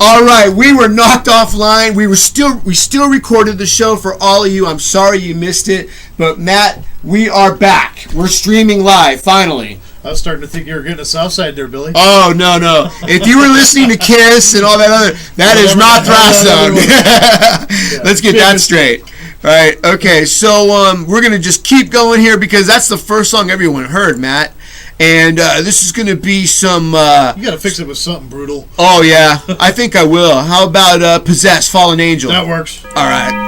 All right, we were knocked offline. We still recorded the show for all of you. I'm sorry you missed it, but Matt, we are back. We're streaming live finally. I was starting to think you were getting us outside there, Billy. Oh no! If you were listening to Kiss and all that other, that is not Thrash Zone. Let's get that straight. All right. Okay. So we're gonna just keep going here because that's the first song everyone heard, Matt. And this is going to be some... you got to fix it with something brutal. Oh, yeah. I think I will. How about Possess, Fallen Angel? That works. All right.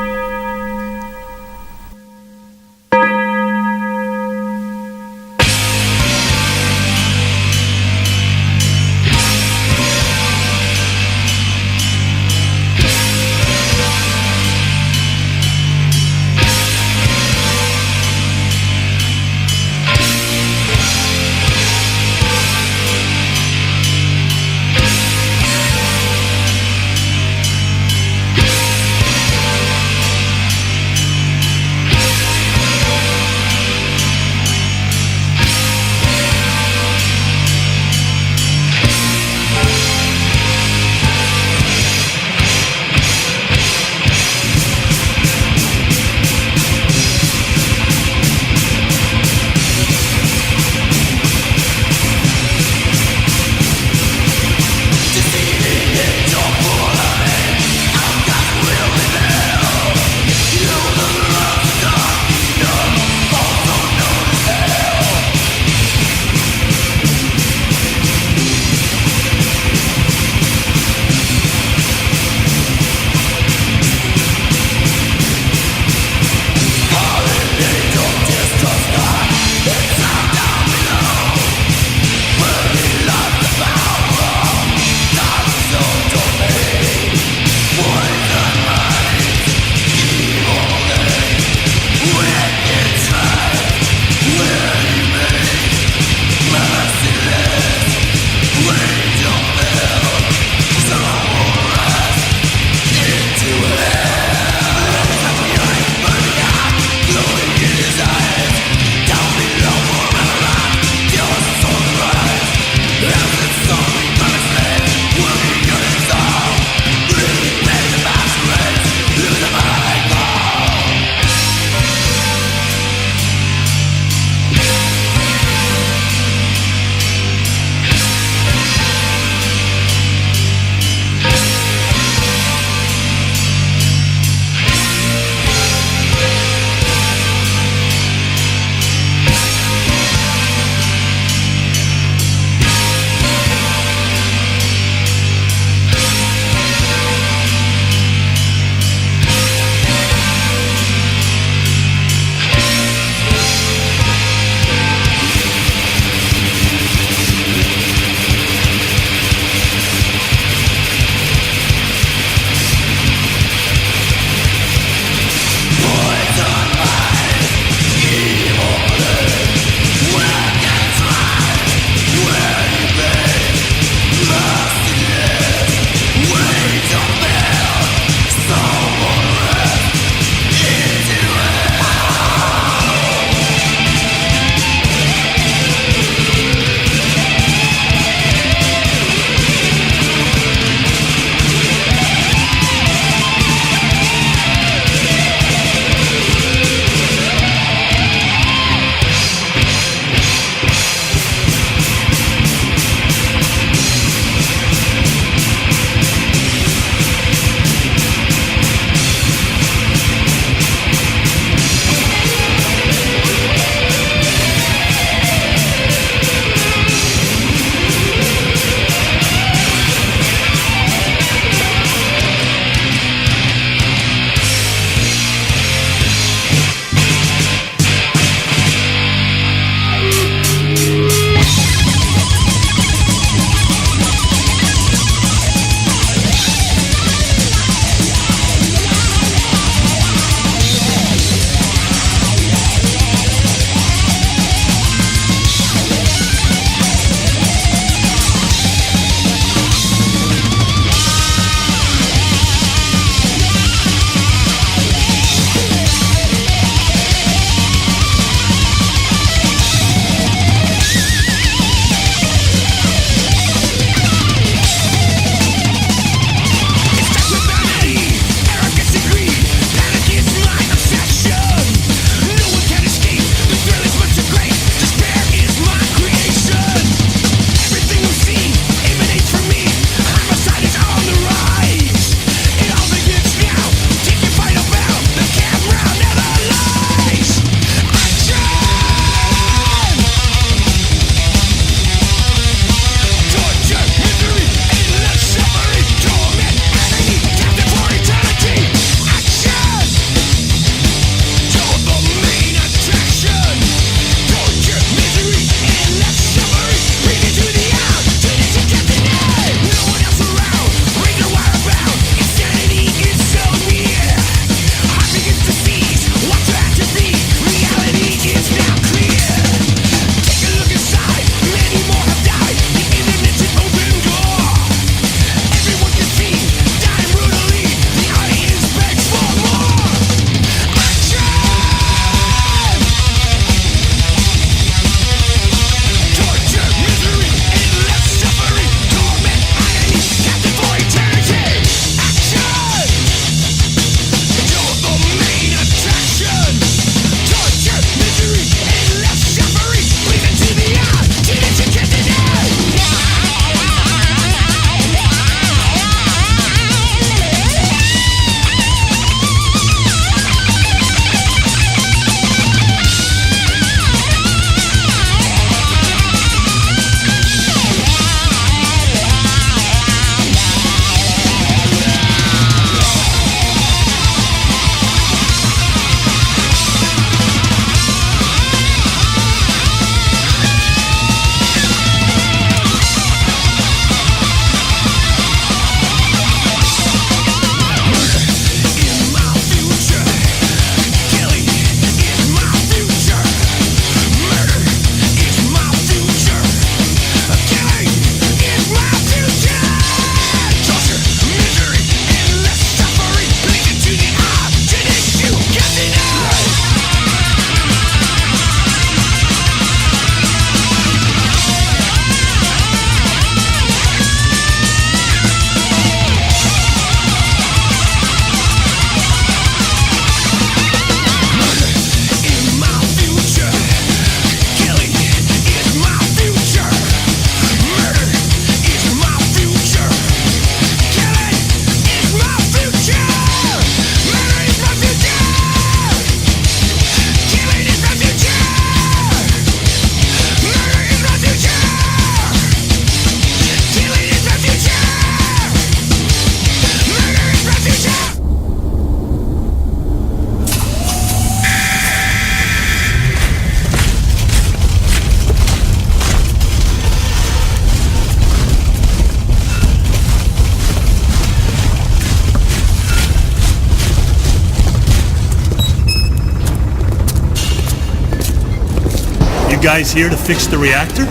You guys here to fix the reactor?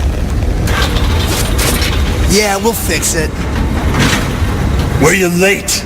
Yeah, we'll fix it. Were you late?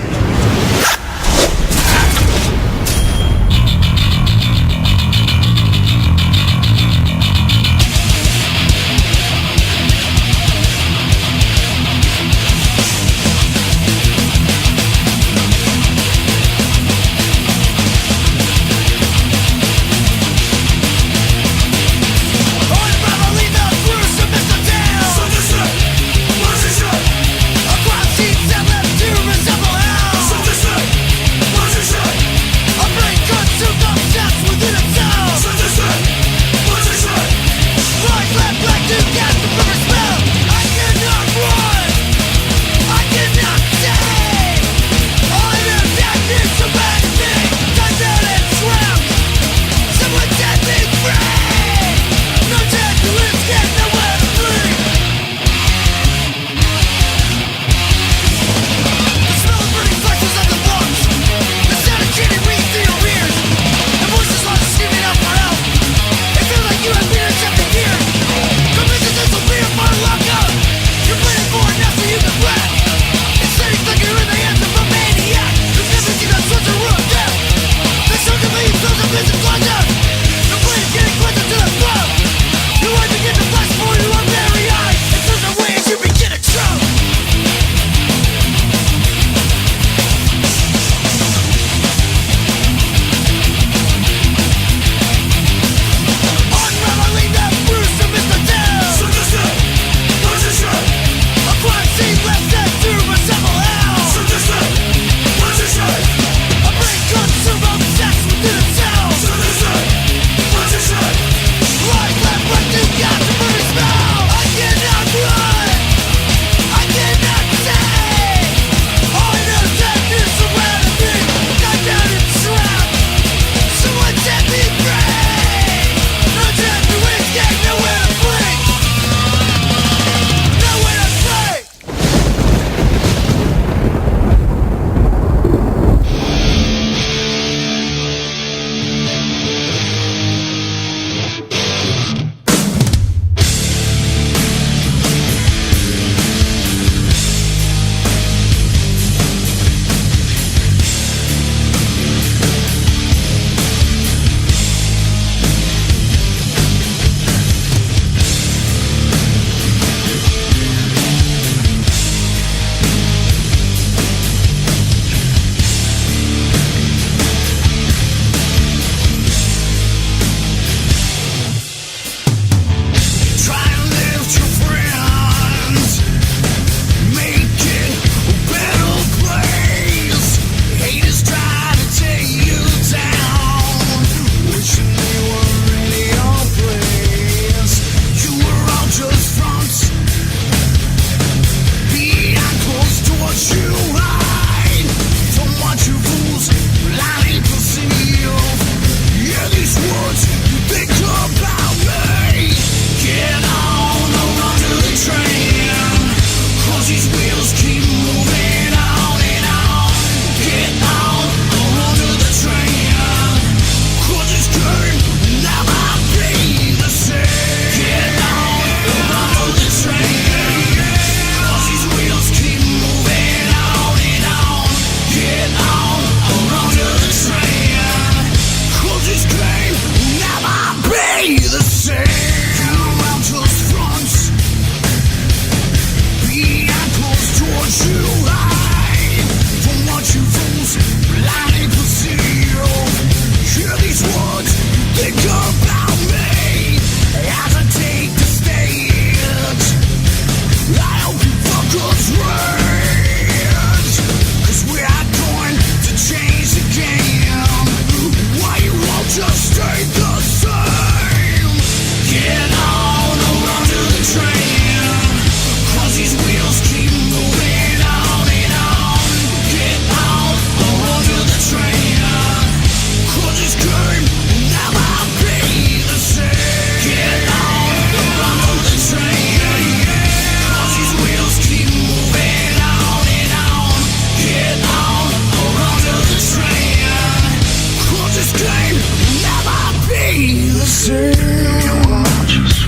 Never be the same.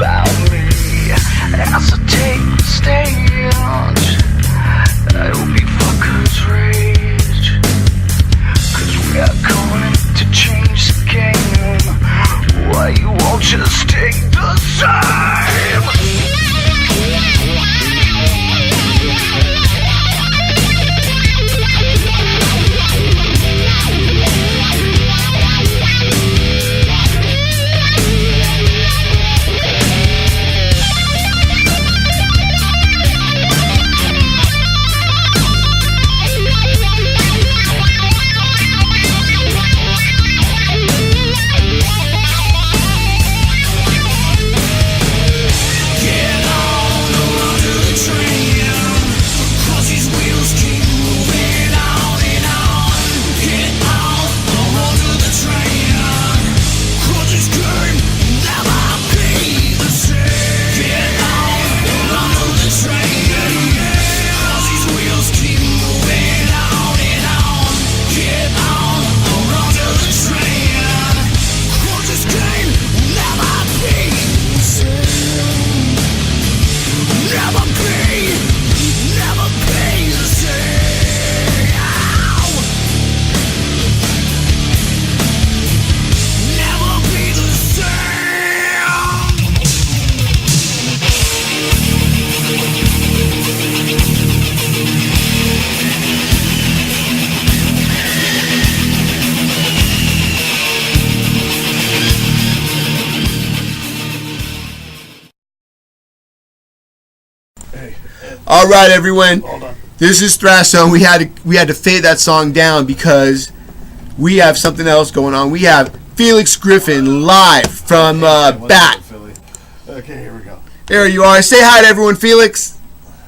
about me. As I take the stage, I hope you fuckers rage, 'cause we are going to change the game. Why you won't just take the same? All right, everyone. This is Thrash Zone. We had to fade that song down because we have something else going on. We have Felix Griffin live from BAT. Okay, here we go. There you are. Say hi to everyone, Felix.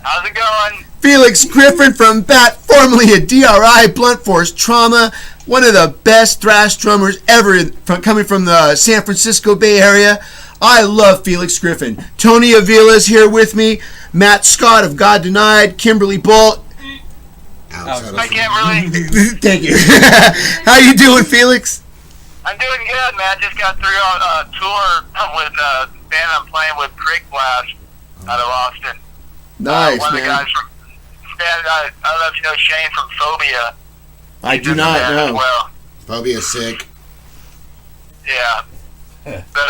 How's it going? Felix Griffin from BAT, formerly a D.R.I, Blunt Force Trauma, one of the best thrash drummers ever coming from the San Francisco Bay Area. I love Felix Griffin. Tony Avila's here with me. Matt Scott of God Denied. Kimberly Boldt. I can't really. Thank you. How you doing, Felix? I'm doing good, man. Just got through a tour with a band I'm playing with, Creek Blast, out of Austin. Nice, one of the man. guys from band, I don't know if you know Shane from Phobia. I He's do in the not band as know. well. Phobia's sick. Yeah. But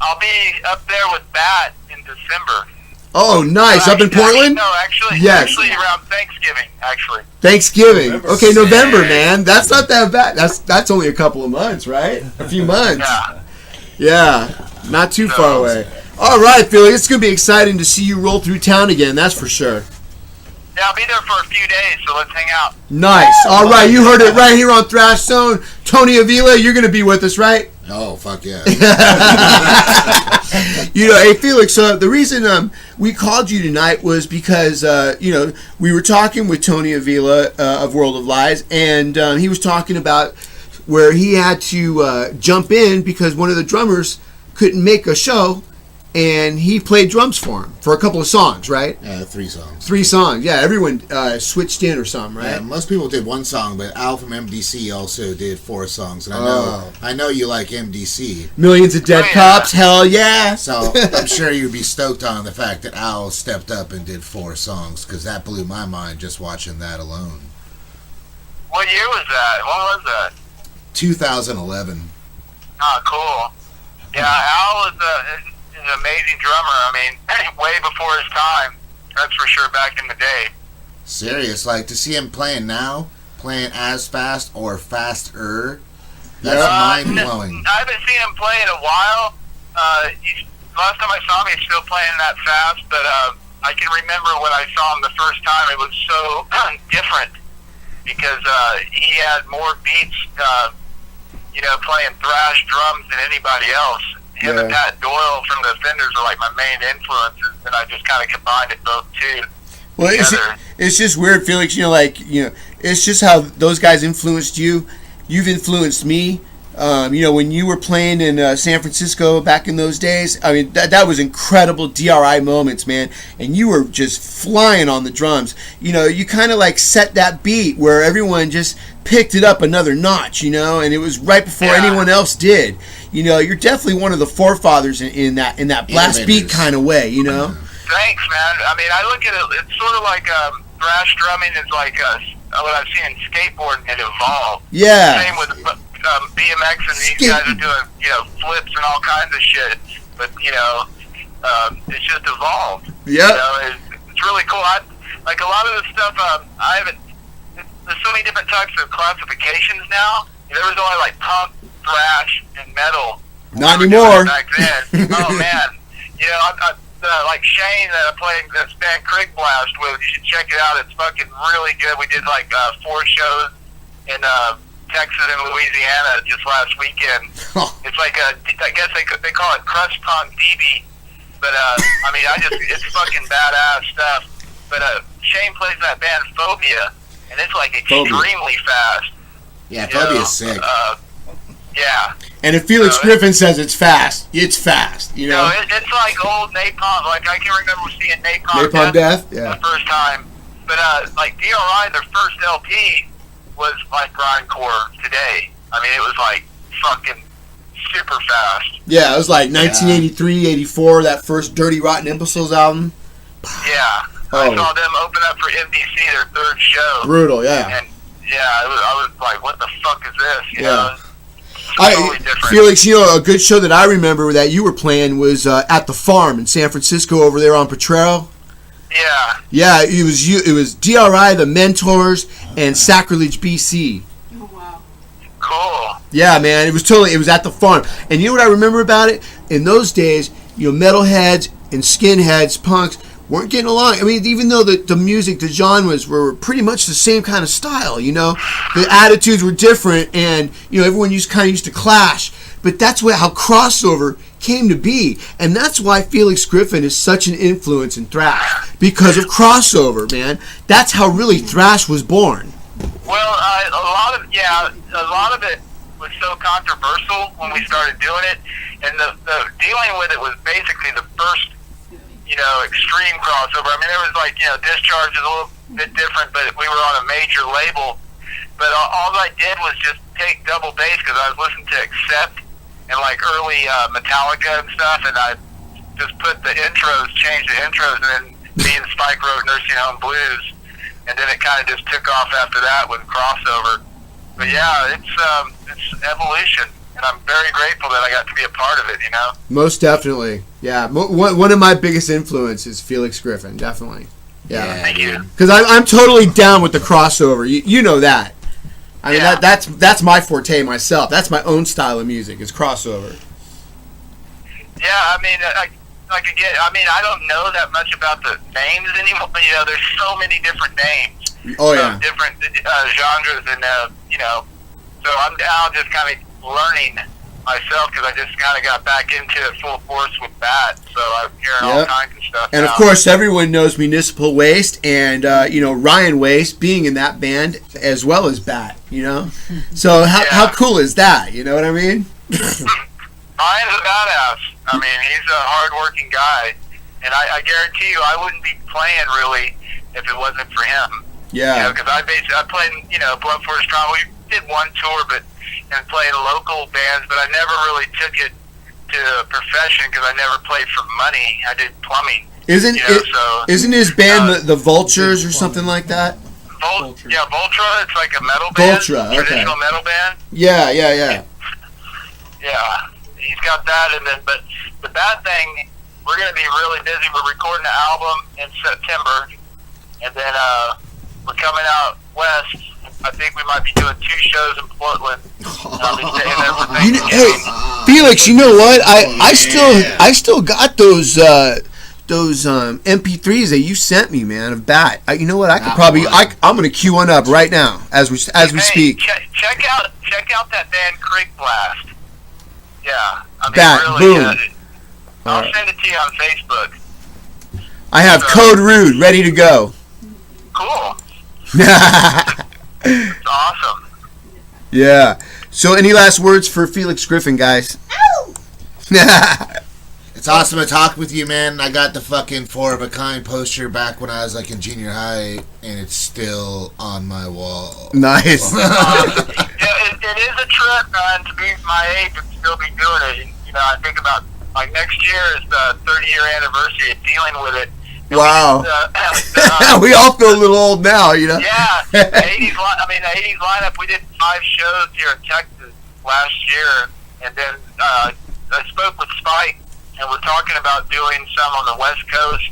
I'll be up there with BAT in December. Oh, nice. Up in Portland? No, actually, Yes. actually around Thanksgiving, actually. Thanksgiving. November. Okay, November, man. That's not that bad. That's only a couple of months, right? A few months. Yeah. Yeah, not too far away. All right, Felix. It's going to be exciting to see you roll through town again. That's for sure. Yeah, I'll be there for a few days, so let's hang out. Nice. All right, you heard it right here on Thrash Zone. Tony Avila, you're going to be with us, right? Oh, fuck yeah. You know, hey Felix. The reason we called you tonight was because we were talking with Tony Avila of World of Lies, and he was talking about where he had to jump in because one of the drummers couldn't make a show, and he played drums for him for a couple of songs, right? 3 songs. 3 songs. Yeah, everyone switched in or something, right? Yeah, most people did 1 song, but Al from MDC also did 4 songs, and I know you like MDC, Millions of Dead Oh, yeah. Cops. Hell yeah. so I'm sure you'd be stoked on the fact that Al stepped up and did 4 songs, because that blew my mind just watching that alone. What year was that? What was that? 2011. Oh, cool. Yeah, Al is an amazing drummer. I mean, way before his time. That's for sure back in the day. Serious, like to see him playing now, playing as fast or faster, that's mind blowing. I haven't seen him play in a while. Last time I saw him, he's still playing that fast, but I can remember when I saw him the first time, it was so different because he had more beats, playing thrash drums than anybody else. Him and Pat Doyle from the Fenders are like my main influences, and I just kind of combined it both two. Well, it's just weird, Felix. It's just how those guys influenced you. You've influenced me. When you were playing in San Francisco back in those days, I mean, that was incredible DRI moments, man. And you were just flying on the drums. You kind of like set that beat where everyone just picked it up another notch, and it was right before anyone else did. you know, you're definitely one of the forefathers in that blast beat kind of way, you know. Thanks, man. I mean, I look at it. It's sort of like thrash drumming is like what I've seen in skateboarding. It evolved. Yeah. Same with BMX, and these guys are doing, you know, flips and all kinds of shit. But you know, it's just evolved. Yeah. You know, it's really cool. Like a lot of the stuff, I haven't. There's so many different types of classifications now. There was only like punk, thrash, and metal. Not anymore. Back then. Oh man. You know, like Shane that I played this band Creek Blast with. You should check it out. It's fucking really good. We did like 4 shows in Texas and Louisiana just last weekend. It's like I guess they call it crust punk DB. But I mean, it's fucking badass stuff. But Shane plays in that band Phobia, and it's like extremely fast. Yeah, Phobia's sick. Yeah. And if Felix Griffin says it's fast, you know. No, it's like old Napalm. Like I can remember seeing Napalm Death, yeah. The first time. But like D.R.I, their first LP was like grindcore today. I mean, it was like fucking super fast. Yeah, it was like 1983, 84, that first Dirty Rotten Imbeciles album. Yeah. I saw them open up for NBC, their 3rd show. Brutal, yeah. And I was like, what the fuck is this? You know? Totally different. Felix, you know, a good show that I remember that you were playing was at the Farm in San Francisco over there on Potrero. Yeah. Yeah, it was D.R.I, the Mentors, and Sacrilege BC. Oh wow. Cool. Yeah, man, it was at the Farm. And you know what I remember about it? In those days, you know, metalheads and skinheads, punks weren't getting along. I mean, even though the music, the genres were pretty much the same kind of style, you know, the attitudes were different, and you know, everyone used to clash. But that's how crossover came to be, and that's why Felix Griffin is such an influence in thrash, because of crossover, man. That's how really thrash was born. Well, a lot of it was so controversial when we started doing it, and the dealing with it was basically the first, you know, extreme crossover. I mean, there was like, you know, Discharge is a little bit different, but we were on a major label. But all I did was just take double bass because I was listening to Accept and like early Metallica and stuff, and I just put the intros, changed the intros, and then me and Spike wrote Nursing Home Blues, and then it kind of just took off after that with crossover. But yeah, it's evolution. And I'm very grateful that I got to be a part of it, you know? Most definitely. Yeah. One of my biggest influences is Felix Griffin, definitely. Yeah. Thank you. Because I'm totally down with the crossover. You know that. I mean, that's my forte myself. That's my own style of music, is crossover. Yeah, I mean, I don't know that much about the names anymore. You know, there's so many different names. Oh, yeah. Different genres, and, you know, so I'm now just kind of learning myself because I just kind of got back into it full force with BAT, so I'm hearing all kinds of stuff. And now. Of course, everyone knows Municipal Waste and you know, Ryan Waste being in that band as well as BAT. You know, so how cool is that? You know what I mean? Ryan's a badass. I mean, he's a hard-working guy, and I guarantee you, I wouldn't be playing really if it wasn't for him. Yeah. You know, because I played, you know, Blood Force Trauma. We did one tour, and played local bands, but I never really took it to a profession because I never played for money. I did plumbing. Isn't his band the Vultures or something like that? Yeah, Voltra. It's like a metal band. Voltra, traditional metal band. Yeah. Yeah, he's got that, and then but the bad thing, we're gonna be really busy. We're recording the album in September, and then we're coming out west. I think we might be doing 2 shows in Portland. I'll be staying there for Thanksgiving. Hey, Felix, you know what? I still got those MP3s that you sent me, man, of BAT. You know what? I could probably I'm gonna cue one up right now as we speak. Check out that band Creek Blast. Yeah, I mean, BAT, really, boom. I'll send it to you on Facebook. I have Code Rude ready to go. Cool. It's awesome. Yeah. So, any last words for Felix Griffin, guys? It's awesome to talk with you, man. I got the fucking 4 of a kind poster back when I was like in junior high, and it's still on my wall. Nice. Yeah, it is a trip, man, to be my age. still be doing it. And, you know, I think about, like, next year is the 30-year anniversary of dealing with it. And Wow. We all feel a little old now, you know? Yeah, the 80s lineup, we did 5 shows here in Texas last year, and then I spoke with Spike, and we're talking about doing some on the West Coast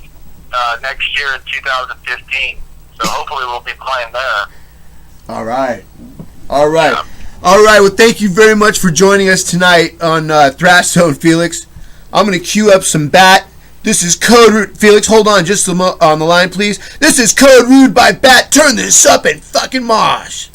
next year in 2015. So hopefully we'll be playing there. All right. All right. Well, thank you very much for joining us tonight on Thrash Zone, Felix. I'm going to queue up some BAT. This is Code Rude. Felix, hold on just on the line, please. This is Code Rude by BAT. Turn this up and fucking mosh.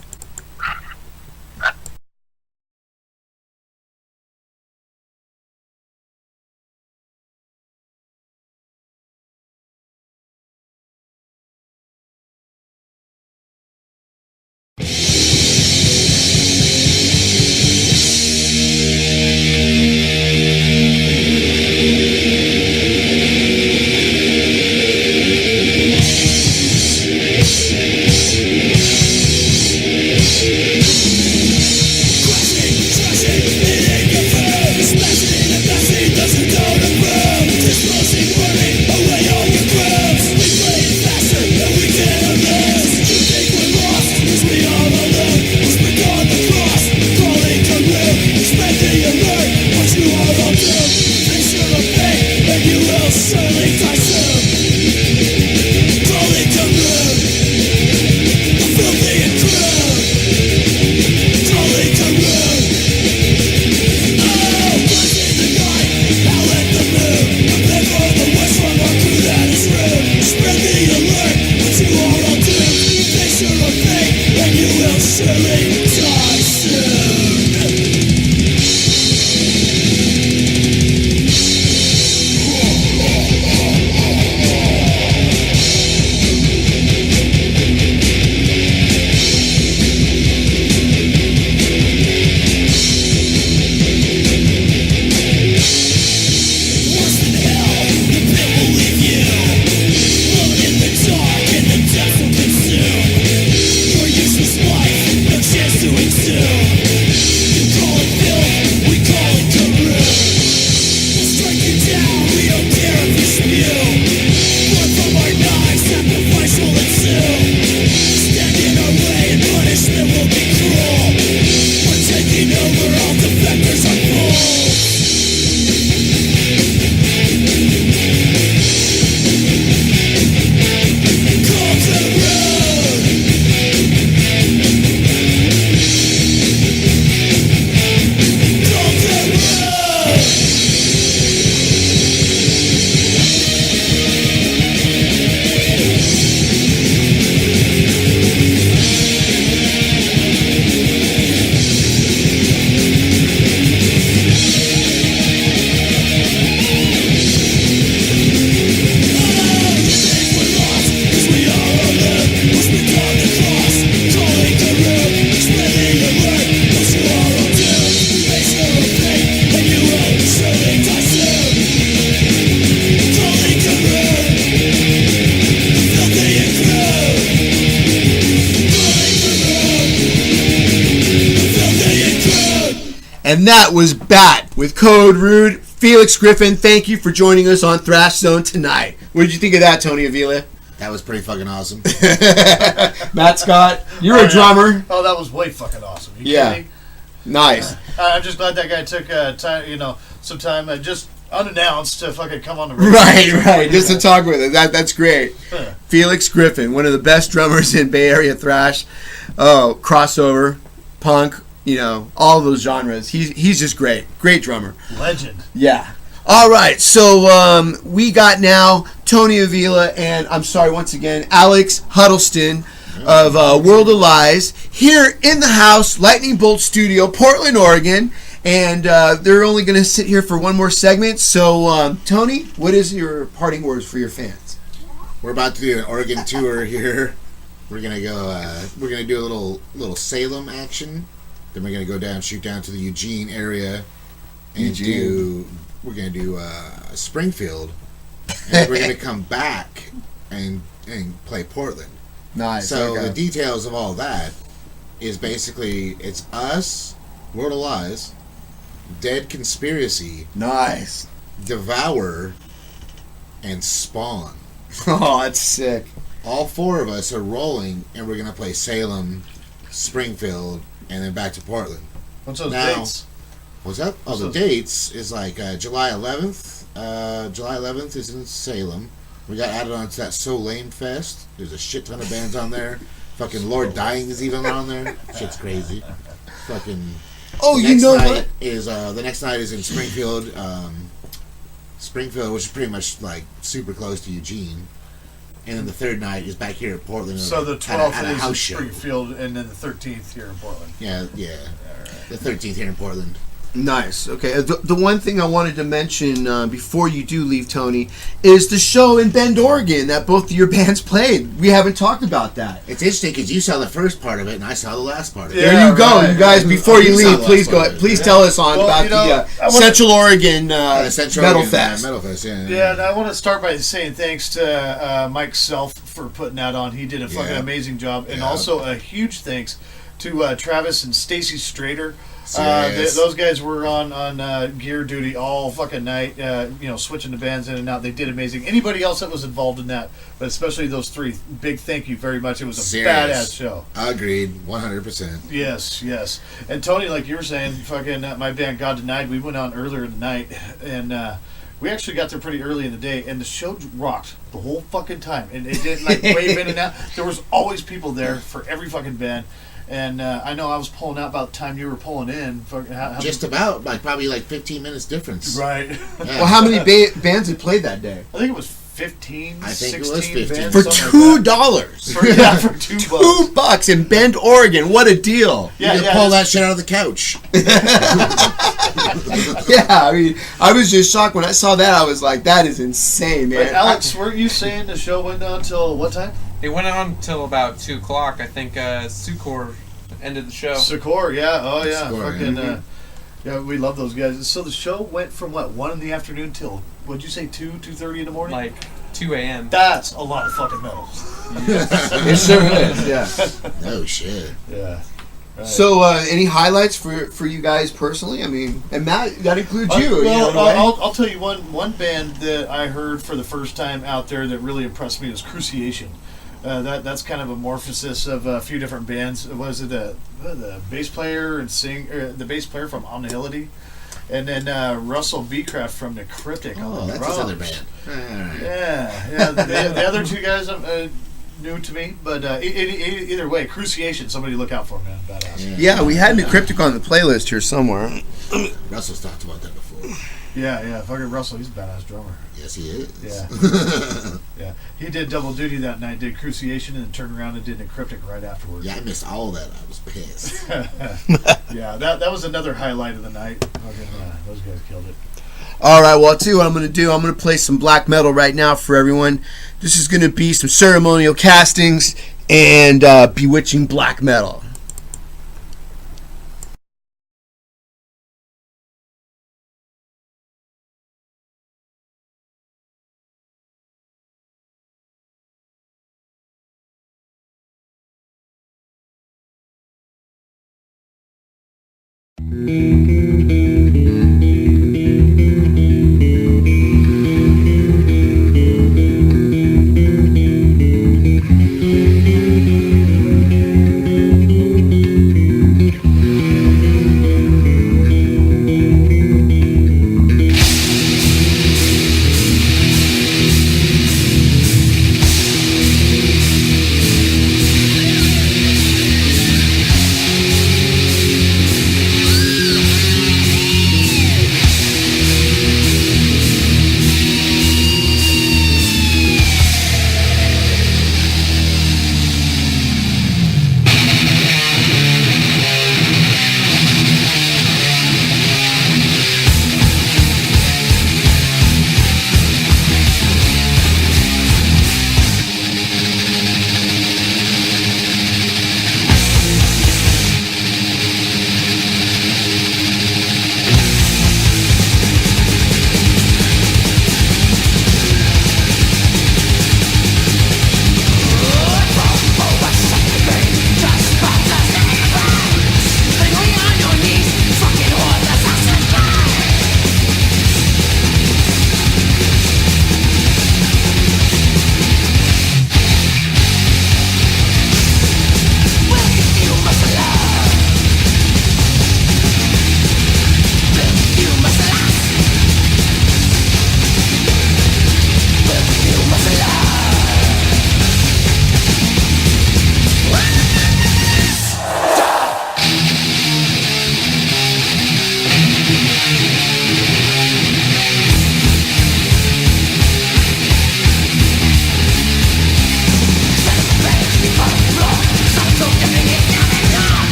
And that was BAT with Code Rude. Felix Griffin, thank you for joining us on Thrash Zone tonight. What did you think of that, Tony Avila? That was pretty fucking awesome. Matt Scott, you're a drummer. Oh, that was way fucking awesome. You Yeah. kidding? Nice. I'm just glad that guy took time, some time just unannounced to fucking come on the radio. Right. Just to talk with us. That's great. Felix Griffin, one of the best drummers in Bay Area thrash. Oh, crossover, punk, all those genres. He's just great. Great drummer. Legend. Yeah. All right. So we got now Tony Avila and, I'm sorry, once again, Alex Huddleston of World of Lies here in the house, Lightning Bolt Studio, Portland, Oregon. And they're only going to sit here for one more segment. So, Tony, what is your parting words for your fans? We're about to do an Oregon tour here. We're gonna go. We're gonna do a little Salem action. Then we're gonna go down, shoot down to the Eugene area, and we're gonna do Springfield, and we're gonna come back and play Portland. Nice. So the details of all that is basically it's us, World of Lies, Dead Conspiracy, Nice. Devour, and Spawn. Oh, that's sick. All 4 of us are rolling, and we're going to play Salem, Springfield, and then back to Portland. What's those Now- dates? What's up? Oh, the dates is like July 11th. July 11th is in Salem. We got added on to that So Lame Fest. There's a shit ton of bands on there. Fucking Lord Dying is even on there. Shit's crazy. Fucking. Oh, the you next know night what? Is the next night is in Springfield. Springfield, which is pretty much like super close to Eugene. And then the third night is back here at Portland. So the at 12th a is in house show. Springfield, and then the 13th here in Portland. Yeah. The 13th here in Portland. Nice. Okay. The one thing I wanted to mention before you do leave, Tony, is the show in Bend, Oregon that both of your bands played. We haven't talked about that. It's interesting because you saw the first part of it and I saw the last part of it. Yeah, There you go, right. you guys. Before you You saw leave, the please last go. part of it. Please tell us on Well, about you know, the I wanna- Central Oregon Central Metal Oregon, Fest. Metal Fest, yeah. Yeah, and I want to start by saying thanks to Mike Self for putting that on. He did a fucking Yeah. amazing job. And Yeah. also a huge thanks to Travis and Stacy Strader. Yes. Those guys were on gear duty all fucking night, switching the bands in and out. They did amazing. Anybody else that was involved in that, but especially those 3, big thank you very much. It was a Serious. badass show. Agreed, 100%. Yes. And Tony, like you were saying, fucking my band God Denied, we went on earlier in the night, and we actually got there pretty early in the day, and the show rocked the whole fucking time. And it didn't like wave in and out. There was always people there for every fucking band. And I know I was pulling out about the time you were pulling in. Just about, probably 15 minutes difference. Right. Yeah. Well, how many bands had played that day? I think it was 15, I think it 16 was 15. bands. For something like $2. that. For $2. $2 in Bend, Oregon. What a deal! You can pull that shit out of the couch. Yeah, I mean, I was just shocked when I saw that. I was like, "That is insane, man." But Alex, weren't you saying the show went on till what time? It went on till about 2 o'clock. I think Sucor ended the show. Secor, yeah. Oh, yeah. Secor, Fucking, yeah, we love those guys. So the show went from, 1 in the afternoon till, what'd you say, 2:30 in the morning? Like 2 a.m. That's a lot of fucking metal. It sure is. Yeah. No shit. Yeah. Right. So, any highlights for you guys personally? I mean, and Matt, that includes you. Well, you know, in a way. I'll tell you one band that I heard for the first time out there that really impressed me was Cruciation. That's kind of a morphosis of a few different bands. Was it the bass player and the bass player from Omnihility, and then Russell Beecraft from Necryptic. Oh, that's drums. his other band. Alright. Yeah. The other 2 guys new to me, but either way, Cruciation. Somebody look out for, man. Badass. Yeah, we had Necryptic on the playlist here somewhere. Russell's talked about that before. Yeah. Fucking Russell, he's a badass drummer. Yes, he is. Yeah. Yeah. He did double duty that night. Did Cruciation and then turned around and did Necryptic right afterwards. Yeah, I missed all that. I was pissed. Yeah, that was another highlight of the night. Fucking, those guys killed it. All right, well, I'll tell you what I'm going to do. I'm going to play some black metal right now for everyone. This is going to be some ceremonial castings and bewitching black metal.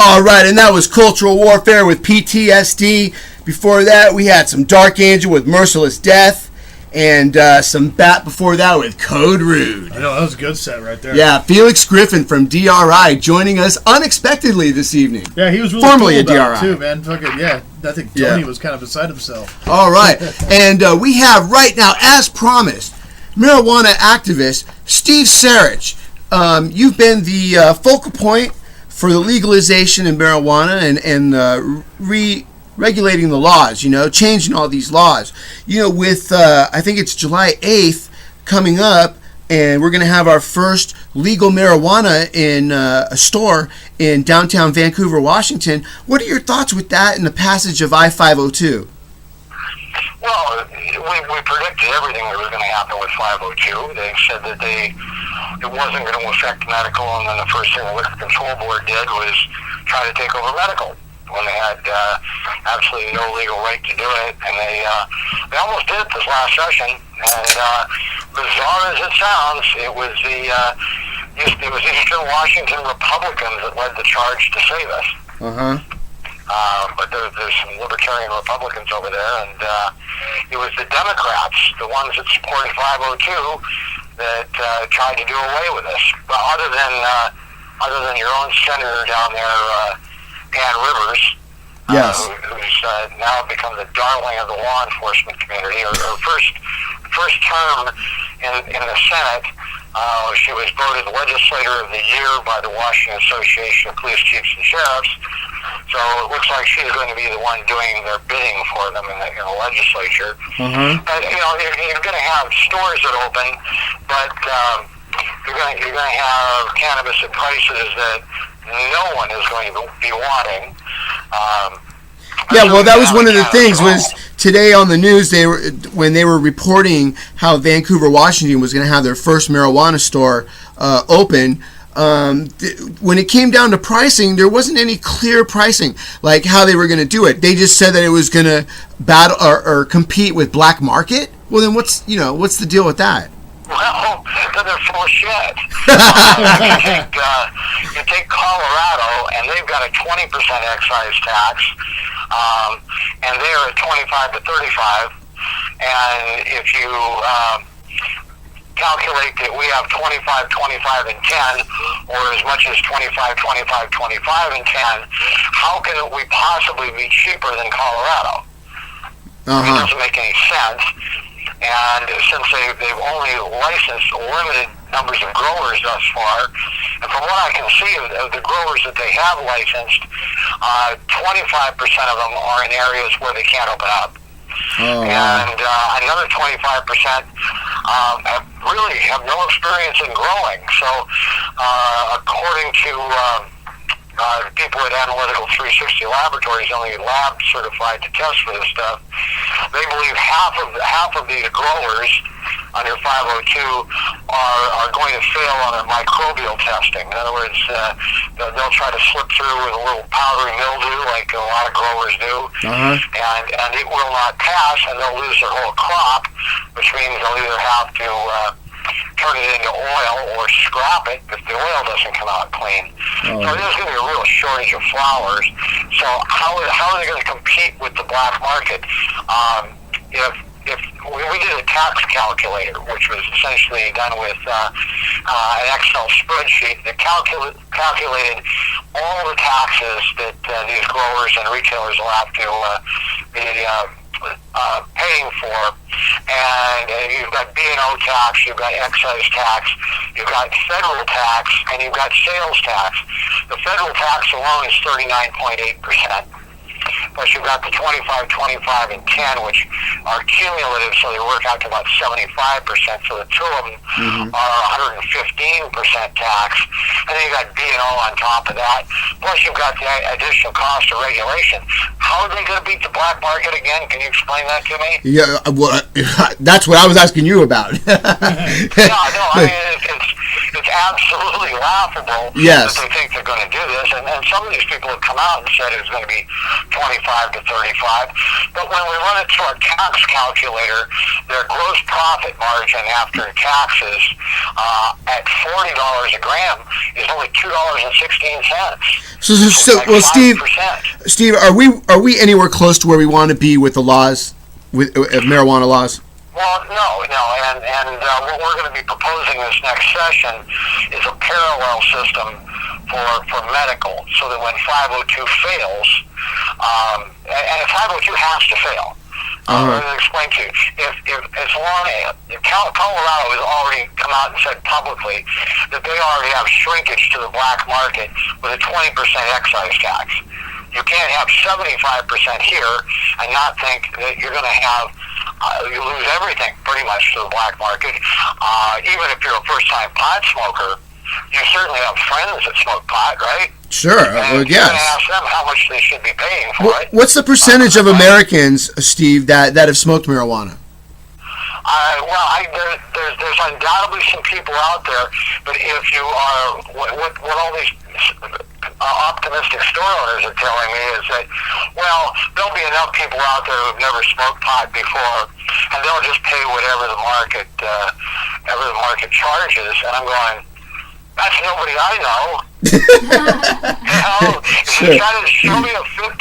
All right, and that was Cultural Warfare with PTSD. Before that, we had some Dark Angel with Merciless Death, and some BAT before that with Code Rude. I know, that was a good set right there. Yeah, Felix Griffin from D.R.I. joining us unexpectedly this evening. Yeah, he was really Formerly cool a about D.R.I. it too, man. Fucking, yeah, I think Tony was kind of beside himself. All right, and we have right now, as promised, marijuana activist Steve Sarich. You've been the focal point for the legalization of marijuana and regulating the laws, changing all these laws. With, I think it's July 8th coming up, and we're going to have our first legal marijuana in a store in downtown Vancouver, Washington. What are your thoughts with that and the passage of I-502? Well, we predicted everything that was going to happen with 502. They said that it wasn't going to affect medical, and then the first thing the Liquor Control Board did was try to take over medical when they had absolutely no legal right to do it, and they almost did it this last session. And bizarre as it sounds, it was the Eastern Washington Republicans that led the charge to save us. But there's some libertarian Republicans over there, and it was the Democrats, the ones that supported 502, that tried to do away with this. But other than your own senator down there, Ann Rivers, who's now become the darling of the law enforcement community. Her first term in the Senate, she was voted Legislator of the Year by the Washington Association of Police Chiefs and Sheriffs. So it looks like she's going to be the one doing their bidding for them in the legislature. And, you're going to have stores that open, but you're going to have cannabis at prices that no one is going to be wanting. Well, that was one of the things. Was today on the news when they were reporting how Vancouver, Washington was going to have their first marijuana store open. When it came down to pricing, there wasn't any clear pricing, like how they were going to do it. They just said that it was going to battle or compete with black market. Well, then what's the deal with that? Well, they're full of shit. You take Colorado, and they've got a 20% excise tax, and they're at 25 to 35. And if you calculate that we have 25, 25, and 10, or as much as 25, 25, 25, and 10, how can we possibly be cheaper than Colorado? It doesn't make any sense. And since they've only licensed limited numbers of growers thus far, and from what I can see of the growers that they have licensed, 25% of them are in areas where they can't open up. And another 25% really have no experience in growing. So according to people at Analytical 360 Laboratories, only lab certified to test for this stuff, they believe half of these growers under 502 are going to fail on their microbial testing. In other words, they'll try to slip through with a little powdery mildew like a lot of growers do, and it will not pass, and they'll lose their whole crop, which means they'll either have to turn it into oil or scrap it if the oil doesn't come out clean. So there's going to be a real shortage of flowers. So how are they going to compete with the black market? If we did a tax calculator, which was essentially done with an Excel spreadsheet that calculated all the taxes that these growers and retailers will have to be paying for, and you've got B&O tax, you've got excise tax, you've got federal tax, and you've got sales tax. The federal tax alone is 39.8%. Plus you've got the 25, 25, and 10, which are cumulative, so they work out to about 75%. So the two of them are 115% tax. And then you've got B&O on top of that. Plus you've got the additional cost of regulation. How are they going to beat the black market again? Can you explain that to me? Yeah, well, that's what I was asking you about. No, I mean, it's absolutely laughable Yes. that they think they're going to do this. And some of these people have come out and said it was going to be 25 to 35. But when we run it through our tax calculator, their gross profit margin after taxes at $40 a gram is only $2.16. So Like well, 5%. Steve, are we anywhere close to where we want to be with the laws, with marijuana laws? Well, no, and what we're going to be proposing this next session is a parallel system for medical, so that when 502 fails, and 502 has to fail. I'm going to explain to you. If as long as Colorado has already come out and said publicly that they already have shrinkage to the black market with a 20% excise tax. You can't have 75% here and not think that you're going to have, you lose everything pretty much to the black market. Even if you're a first-time pot smoker, you certainly have friends that smoke pot, right? Sure, well, And you're yes. going to ask them how much they should be paying for it. What's the percentage of Americans, Steve, that have smoked marijuana? There's undoubtedly some people out there, but if you are, what all these optimistic store owners are telling me is that, well, there'll be enough people out there who've never smoked pot before, and they'll just pay whatever the market charges. And I'm going, that's nobody I know. If you're trying to show me a $50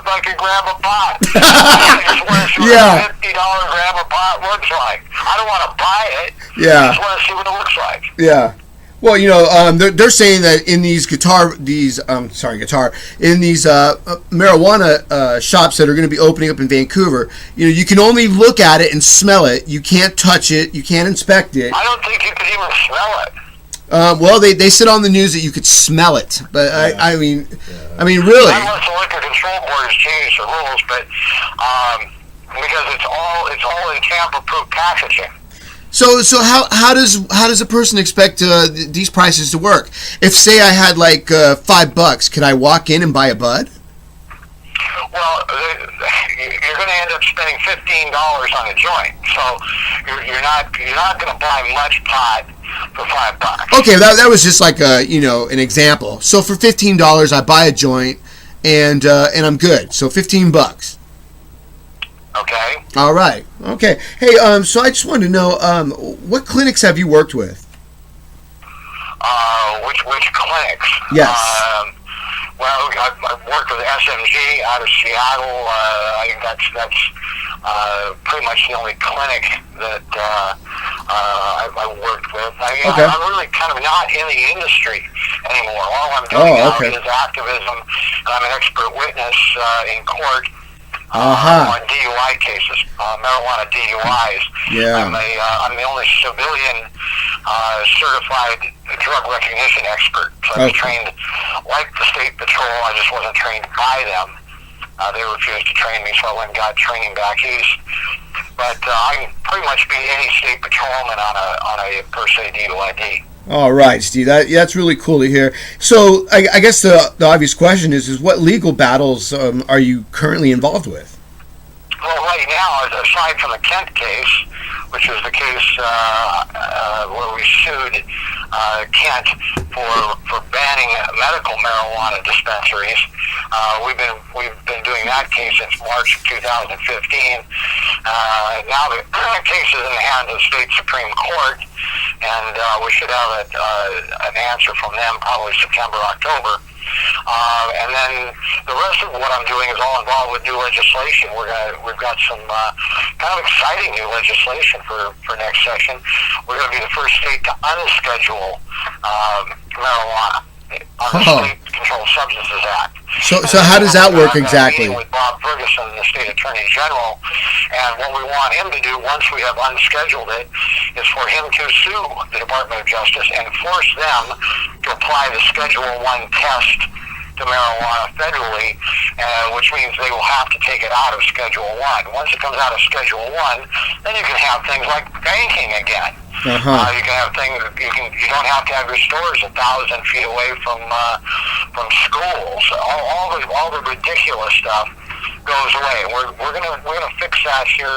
bucket grab a pot, I just want to see what a $50 grab a pot looks like. I don't want to buy it. I just want to see what it looks like. Yeah. Well, you know, they're saying that in these marijuana shops that are going to be opening up in Vancouver, you know, you can only look at it and smell it. You can't touch it. You can't inspect it. I don't think you could even smell it. Well, they said on the news that you could smell it, but I mean, really. Unless the Liquor Control Board has changed the rules, but because it's all in tamper-proof packaging. So how does a person expect these prices to work? If say I had like $5, could I walk in and buy a bud? Well, you're going to end up spending $15 on a joint, so you're not going to buy much pot for $5. Okay, that was just like an example. So for $15, I buy a joint, and I'm good. So $15. Okay. All right. Okay. Hey, so I just wanted to know, what clinics have you worked with? Which clinics? Yes. Well, I've worked with SMG out of Seattle. I think that's pretty much the only clinic that I've worked with. I'm really kind of not in the industry anymore. All I'm doing now is activism, and I'm an expert witness in court on DUI cases, marijuana DUIs. Yeah. I'm the only civilian certified drug recognition expert. So I was trained like the State Patrol. I just wasn't trained by them. They refused to train me, so I went and got training back east. But I can pretty much be any state patrolman on a per se DUID. All right, Steve. That's really cool to hear. So I guess the obvious question is what legal battles are you currently involved with? Well, right now, aside from the Kent case, which was the case where we sued Kent for banning medical marijuana dispensaries, we've been doing that case since March of 2015. Now the case is in the hands of the state Supreme Court, and we should have an answer from them probably September, October. And then the rest of what I'm doing is all involved with new legislation. We've got some kind of exciting new legislation for next session. We're going to be the first state to unschedule marijuana on the State Controlled Substances Act. So how does that work exactly? With Bob Ferguson, the State Attorney General, and what we want him to do once we have unscheduled it is for him to sue the Department of Justice and force them to apply the Schedule 1 test to marijuana federally, which means they will have to take it out of Schedule 1. Once it comes out of Schedule 1, then you can have things like banking again. You can have things. You don't have to have your stores 1,000 feet away from schools. All the ridiculous stuff goes away. We're gonna fix that here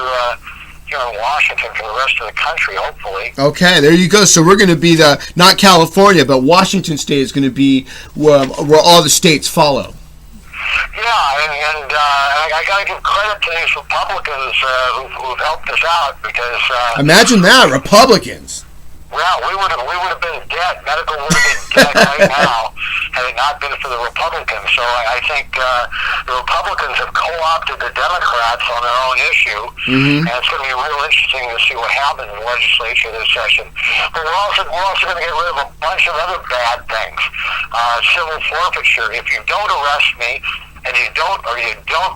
here in Washington for the rest of the country, hopefully. Okay, there you go. So we're going to be not California, but Washington State is going to be where all the states follow. Yeah, and I got to give credit to these Republicans who've helped us out because. Imagine that, Republicans. Well, we would have been dead. Medical would have been dead right now had it not been for the Republicans. So I think the Republicans have co-opted the Democrats on their own issue, and it's going to be real interesting to see what happens in the legislature this session. But we're also going to get rid of a bunch of other bad things. Civil forfeiture. If you don't arrest me, and you don't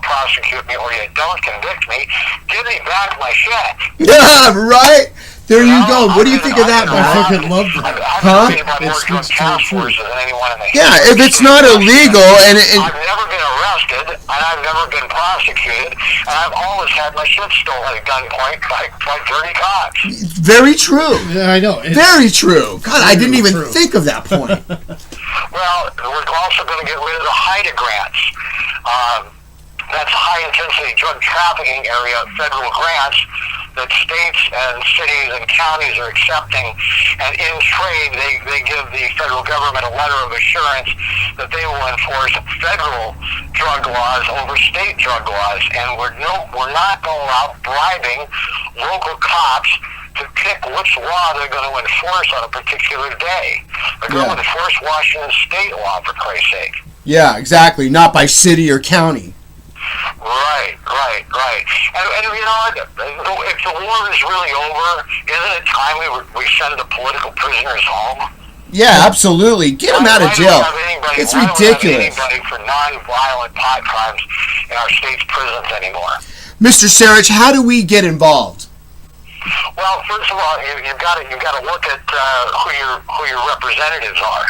prosecute me, or you don't convict me, give me back my check. Yeah, right. There you go. What do you think of that, I Mark? fucking love that. Huh? Yeah, if it's not illegal and I've never been arrested and I've never been prosecuted and I've always had my shit stolen at gunpoint by dirty cops. Very true. Yeah, I know. Very true. God, I didn't even think of that point. Well, we're also going to get rid of the HIDA grants. That's high-intensity drug trafficking area federal grants that states and cities and counties are accepting. And in trade, they give the federal government a letter of assurance that they will enforce federal drug laws over state drug laws. And we're not going to allow bribing local cops to pick which law they're going to enforce on a particular day. They're going to enforce Washington state law, for Christ's sake. Yeah, exactly. Not by city or county. Right. And you know what? If the war is really over, isn't it time we send the political prisoners home? Yeah, absolutely. Get them out of jail. It's ridiculous. Anybody for non-violent pot crimes in our state's prisons anymore. Mr. Sarich, how do we get involved? Well, first of all, you've got to look at who your representatives are.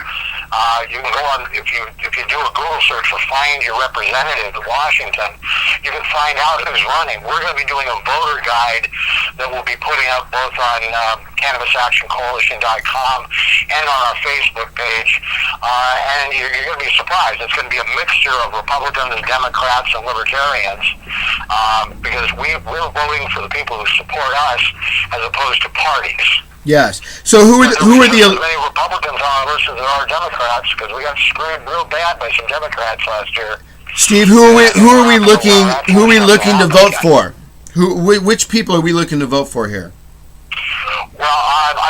You can go on if you do a Google search for "find your representative" in Washington, you can find out who's running. We're going to be doing a voter guide that we'll be putting up both on CannabisActionCoalition.com and on our Facebook page. And you're going to be surprised. It's going to be a mixture of Republicans, Democrats, and Libertarians because we're voting for the people who support us as opposed to parties. Yes. So who are the as many Republicans on our list as there are Democrats because we got screwed real bad by some Democrats last year. Steve, who are we looking to vote for? Which people are we looking to vote for here? Well,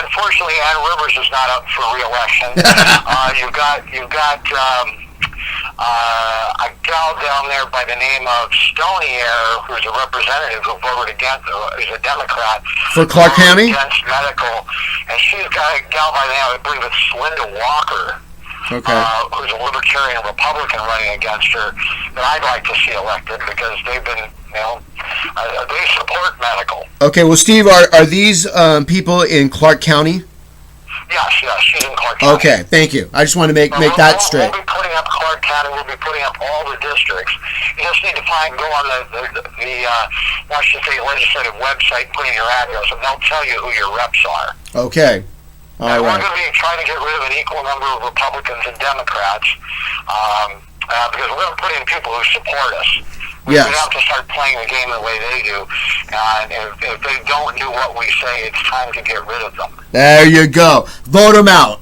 unfortunately, Ann Rivers is not up for re-election. You've got a gal down there by the name of Stonier, who's a representative who voted against, is a Democrat. For Clark County? Against medical. And she's got a gal by the name, I believe it's Linda Walker, who's a Libertarian Republican running against her, that I'd like to see elected because they've been, they support medical. Okay, well, Steve, are these people in Clark County? Yes, she's in Clark County. Okay, thank you. I just want to make that straight. We'll be putting up Clark County. We'll be putting up all the districts. You just need to go on the Washington State Legislative website, put in your address, and they'll tell you who your reps are. Okay. All right. We're going to be trying to get rid of an equal number of Republicans and Democrats because we're going to put in people who support us. We have to start playing the game the way they do. And if they don't do what we say, it's time to get rid of them. There you go. Vote them out.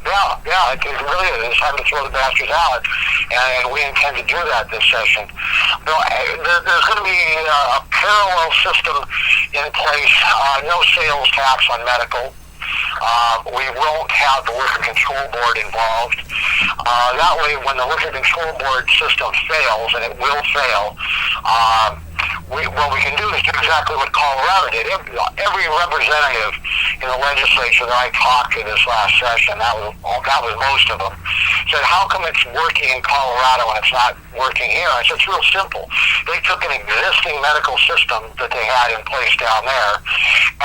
Yeah, it really is. It's time to throw the bastards out. And we intend to do that this session. There's going to be a parallel system in place. No sales tax on medical. We won't have the Liquor Control Board involved. That way, when the Liquor Control Board system fails, and it will fail, what we can do is do exactly what Colorado did. Every representative in the legislature that I talked to this last session, that was most of them, said, how come it's working in Colorado and it's not working here? I said, it's real simple. They took an existing medical system that they had in place down there,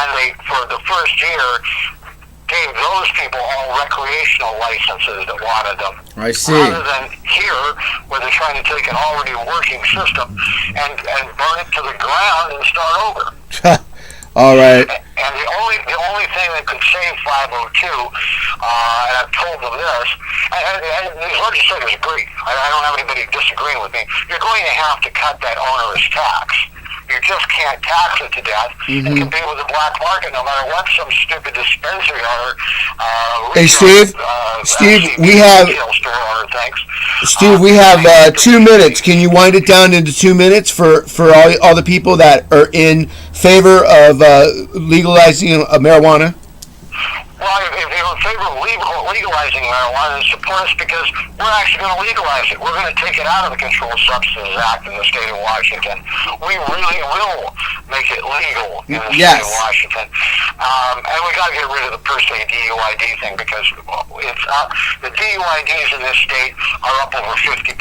and they, for the first year, gave those people all recreational licenses that wanted them. I see. Rather than here, where they're trying to take an already working system and burn it to the ground and start over. All right. And the only thing that could save 502, and I've told them this, and these legislators agree. I don't have anybody disagreeing with me. You're going to have to cut that onerous tax. you just can't tax it to death and compete with the black market no matter what some stupid dispensary or Hey, Steve. Steve, we have. Store owner thinks. Steve, we have 2 minutes. Can you wind it down into 2 minutes for all the people that are in favor of legalizing marijuana? Well, if you're in favor of legalizing marijuana, then support us because we're actually going to legalize it. We're going to take it out of the Controlled Substances Act in the state of Washington. We really will make it legal in the state of Washington. And we got to get rid of the per se DUID thing because it's the DUIDs in this state are up over 50%.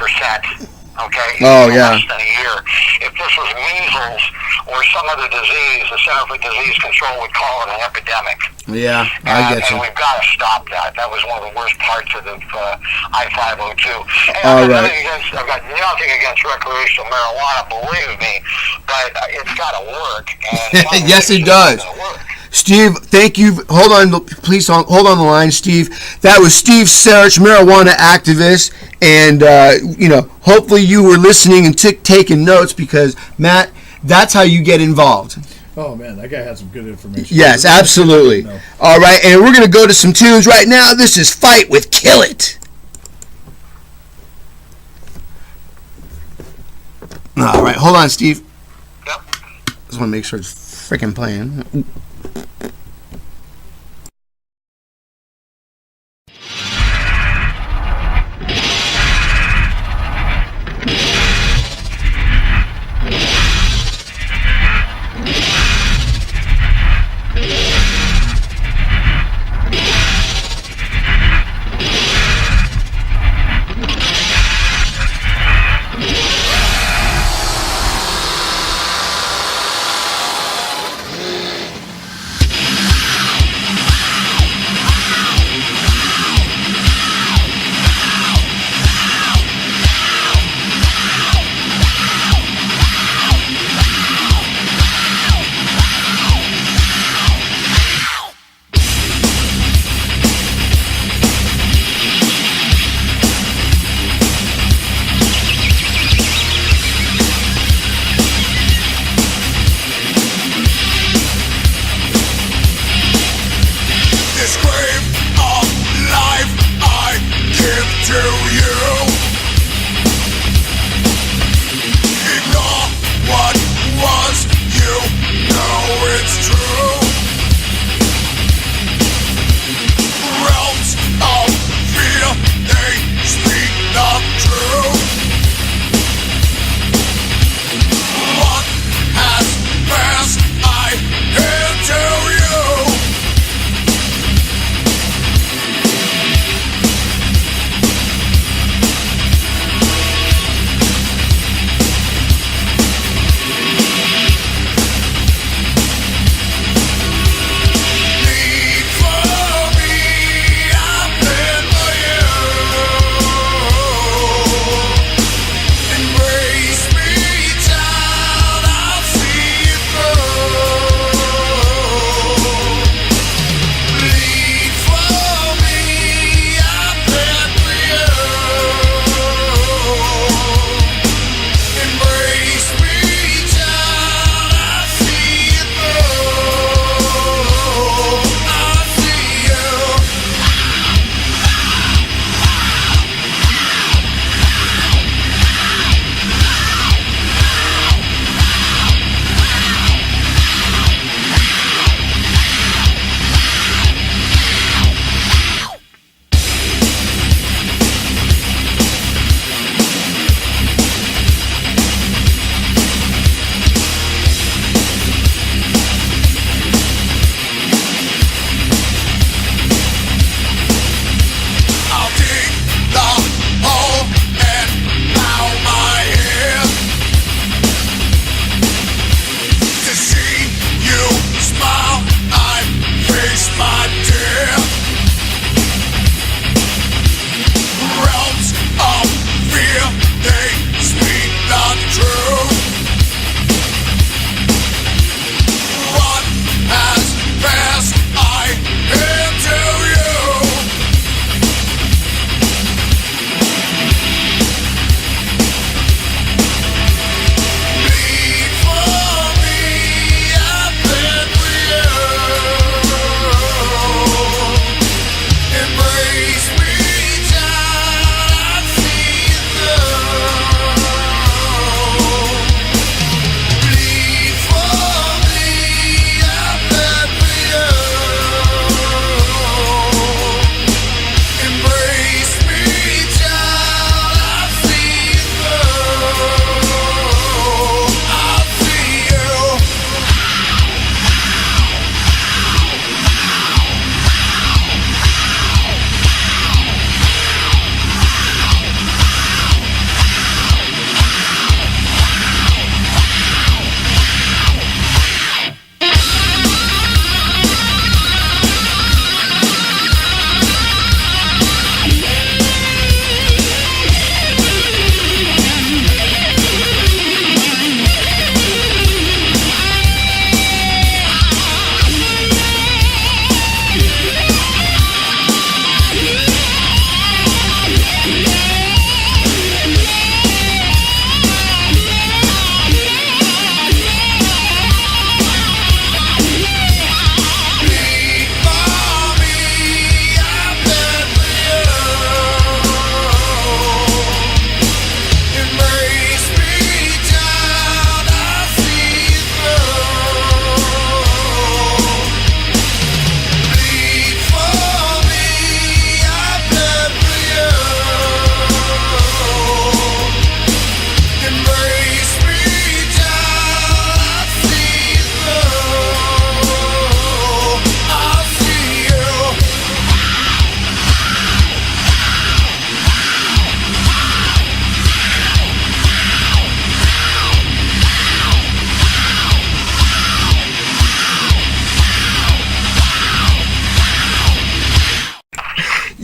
Okay. Oh, yeah. Less than a year. If this was measles or some other disease, the Center for Disease Control would call it an epidemic. Yeah, I get you. And we've got to stop that. That was one of the worst parts of the I-502. And All I've got nothing against recreational marijuana, believe me, but it's got to work. And yes, it does. Steve, thank you. Hold on, please. Hold on the line, Steve. That was Steve Sarich, marijuana activist, and hopefully you were listening and taking notes because Matt, that's how you get involved. Oh man, that guy had some good information. Yes, absolutely. All right, and we're gonna go to some tunes right now. This is "Fight with Kill It." All right, hold on, Steve. Yep. Just want to make sure it's freaking playing.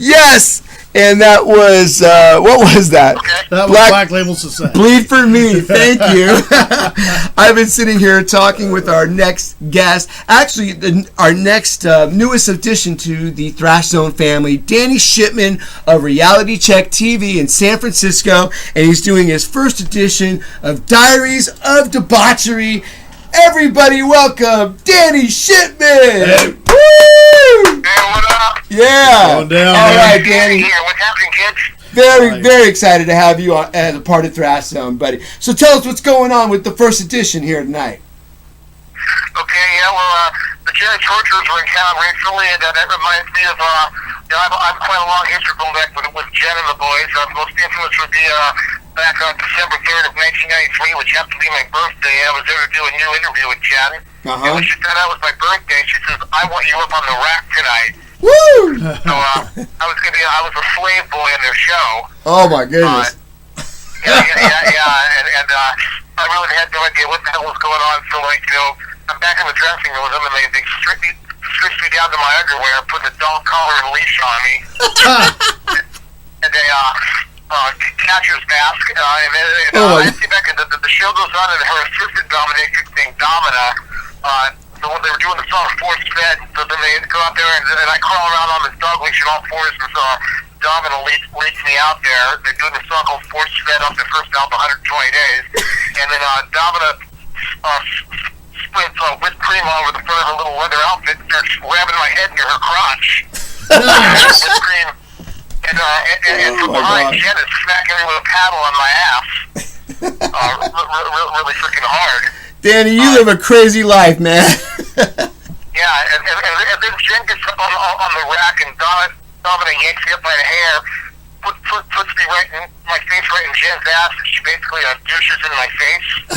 Yes. And that was, what was that? That was Black Label Society. Bleed for Me. Thank you. I've been sitting here talking with our next guest. Actually, our next newest addition to the Thrash Zone family, Danny Shipman of Reality Check TV in San Francisco. And he's doing his first edition of Diaries of Debauchery. Everybody welcome Danny Shipman. Hey. Woo! Hey, what up? Yeah. Going down, all man. right, Danny. Yeah, what's happening, kids? Very excited to have you as a part of Thrash Zone, buddy. So tell us what's going on with the first edition here tonight. Okay, yeah, well, the Genitorturers were in town recently, and that reminds me of, I've quite a long history going back with Jen and the boys. Most infamous would be back on December 3rd of 1993, which happened to be my birthday. I was there to do a new interview with Jen. And when she found out it was my birthday, she says, "I want you up on the rack tonight." Woo! So I was a slave boy in their show. Oh my goodness. Yeah, and I really had no idea what the hell was going on. So I'm back in the dressing room with them, and they stripped me down to my underwear, put a dog collar and leash on me, and they catcher's mask, and then I see back and the show goes on, and her assistant dominatrix named Domina. They were doing the song Force Fed, so then they go out there and I crawl around on this dog leash and all fours, and so Domina leads me out there. They're doing the song called Force Fed off their first album, 120 Days, and then Domina sprints whipped cream all over the front of her little leather outfit and starts ramming my head near her crotch. Nice. Whipped cream. And from behind, Jen is smacking me with a paddle on my ass. Really freaking hard. Danny, you live a crazy life, man. Yeah, and then Jen gets up on the rack, and Domina yanks me up by the hair, puts me right in my face, right in Jen's ass, and she basically douches in my face.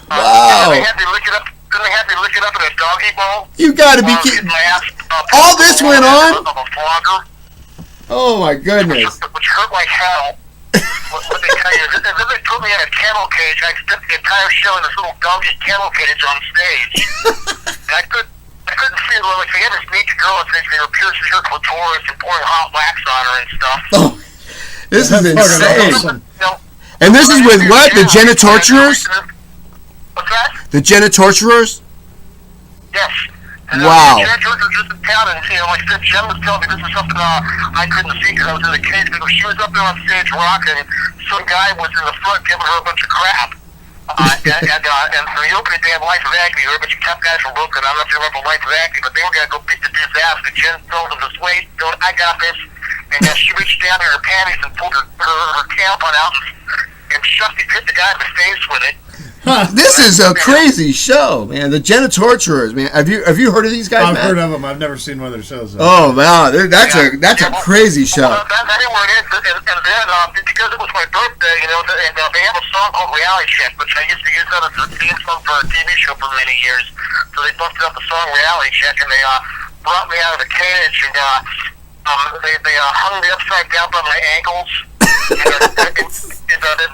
Wow. And they had me lick it up. Then they had me lick it up in a doggy bowl. You gotta be kidding. My ass, All this went on? Of a flogger, Oh my goodness. which hurt like hell. What they tell you is, and then they put me in a kennel cage. I spent the entire show in this little doggy kennel cage on stage. And I couldn't feel like they had this naked girl on stage. They were piercing her clitoris and pouring hot wax on her and stuff. Oh, this is insane. Awesome. And this is with what? The Genitorturers? What's that? The Genitorturers? Yes. And, Wow. The Genitorturers just in town, and like Jen was telling me, this is something I couldn't see because I was in the cage. Because she was up there on stage rocking, some guy was in the front giving her a bunch of crap. And for the opening day of Life of Agony, there were a bunch of tough guys from Brooklyn. I don't know if you remember Life of Agony, but they were going to go beat the dude's ass. And Jen told him this way, I got this. And she reached down in her panties and pulled her tampon out and hit the guy in the face with it. This is a crazy show, man. The Genitorturers, man. Have you heard of these guys, I've man? heard of them. I've never seen one of their shows, though. Oh wow, that's a crazy show. Well, that's where it is. And then because it was my birthday, and they have a song called Reality Check, which I used to use that as a theme song for a TV show for many years. So they busted up the song Reality Check, and they brought me out of the cage, and they hung me upside down by my ankles. And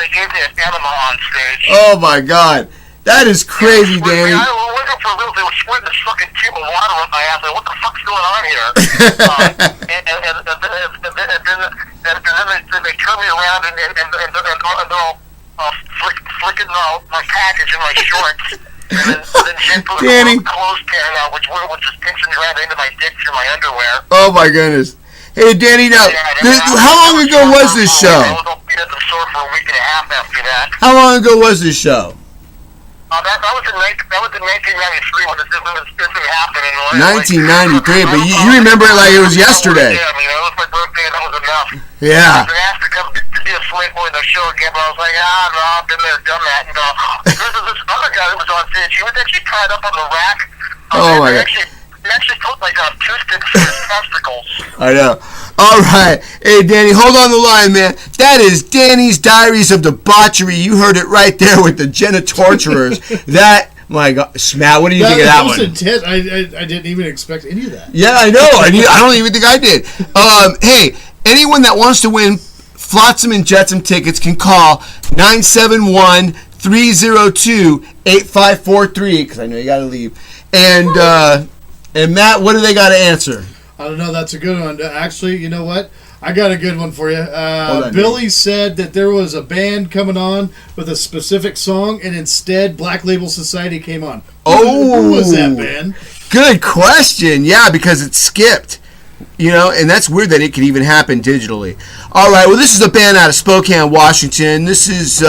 they gave me an enema on stage. Oh my God, that is crazy, Danny. I wasn't for real. They were squirting this fucking tube of water up my ass. Like, what the fuck's going on here? And then they turn me around and they're all flicking my package in my shorts. And then Jen put Danny. a clothespin out, which just pinching around into my dick through my underwear. Oh my goodness. Hey Danny, now, how long ago was this show? I was at the store for a week and a half after that. How long ago was this show? That was in 1993 when this happened. 1993, but you remember it like it was yesterday. Yeah, it was my birthday and that was enough. Yeah. I was asked to come to be a slave boy in the show again, but I was like, no, I've been there, done that. And because of this other guy that was on stage, he was actually tied up on the rack. Oh my God. He actually put like toothpicks in his testicles. I know. All right. Hey, Danny, hold on the line, man. That is Danny's Diaries of Debauchery. You heard it right there with the Genitorturers. My God. Matt, what do you think of that was one? intense. I didn't even expect any of that. Yeah, I know. I don't even think I did. Hey, anyone that wants to win Flotsam and Jetsam tickets can call 971-302-8543, because I know you got to leave. And Matt, what do they got to answer? I don't know. That's a good one. Actually, you know what? I got a good one for you. Hold on, Billy said that there was a band coming on with a specific song, and instead Black Label Society came on. Who was that band? Good question. Yeah, because it skipped. And that's weird that it could even happen digitally. All right, well, this is a band out of Spokane, Washington. This is